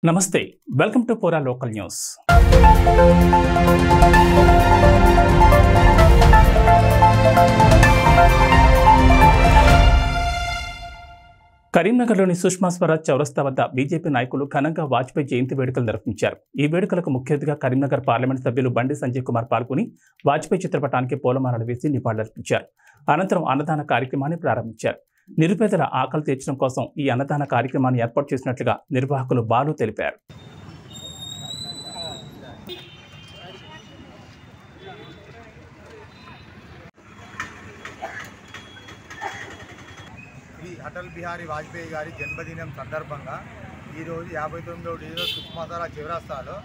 నమస్తే welcome to పూరా local news. కరీంనగర్లోని సుష్మా స్వరాజ్ చౌరస్తా వద్ద బీజేపీ నాయకులు ఘనంగా వాజ్పేయి జయంతి వేడుకలు నిర్వహించారు. ఈ వేడుకలకు ముఖ్య అతిథిగా కరీంనగర్ పార్లమెంట్ సభ్యులు బండి సంజయ్ కుమార్ పాల్గొని వాజ్పేయి చిత్రపటానికి పూలమాలలు వేసి నివాళులర్పించారు. అనంతరం అన్నదాన కార్యక్రమాన్ని ప్రారంభించారు. నిరుపేదల ఆకలి తీర్చడం కోసం ఈ అన్నదాన కార్యక్రమాన్ని ఏర్పాటు చేసినట్లుగా నిర్వాహకులు బాలు తెలిపారు. శ్రీ అటల్ బిహారీ వాజ్పేయి గారి జన్మదినం సందర్భంగా ఈరోజు 59వ డివిజన్ సుష్మా స్వరాజ్ చౌరస్తాలో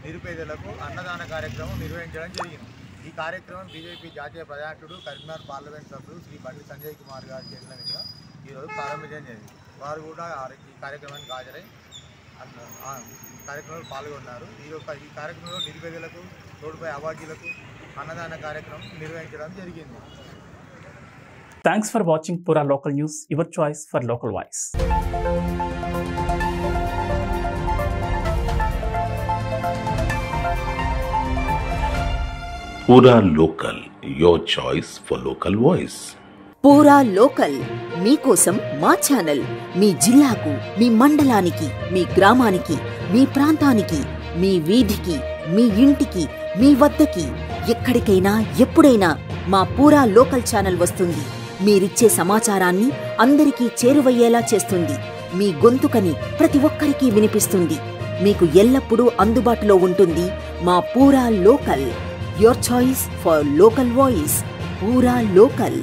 నిరుపేదలకు అన్నదాన కార్యక్రమం నిర్వహించడం జరిగింది. ఈ కార్యక్రమం బీజేపీ జాతీయ ప్రధానుడు కరీంనగర్ పార్లమెంట్ సభ్యుడు శ్రీ బండి సంజయ్ కుమార్ గారి చేతుల మీదుగా ఈరోజు ప్రారంభించడం జరిగింది. వారు కూడా ఈ కార్యక్రమానికి హాజరై కార్యక్రమంలో పాల్గొన్నారు. ఈ కార్యక్రమంలో నిరుపేదలకు తోడుపై అవార్జీలకు అన్నదాన కార్యక్రమం నిర్వహించడం జరిగింది. Thanks for watching Pura Local News, your choice for local voice. Pura Local, your choice for local voice. పూరా లోకల్ మీకోసం మా ఛానల్. మీ జిల్లాకు, మీ మండలానికి, మీ గ్రామానికి, మీ ప్రాంతానికి, మీ వీధికి, మీ ఇంటికి, మీ వద్దకి, ఎక్కడికైనా ఎప్పుడైనా మా పూరా లోకల్ ఛానల్ వస్తుంది. మీరిచ్చే సమాచారాన్ని అందరికీ చేరువయ్యేలా చేస్తుంది. మీ గొంతుకని ప్రతి ఒక్కరికి వినిపిస్తుంది. మీకు ఎల్లప్పుడూ అందుబాటులో ఉంటుంది మా పూరా local. Your choice for local voice. పూరా లోకల్.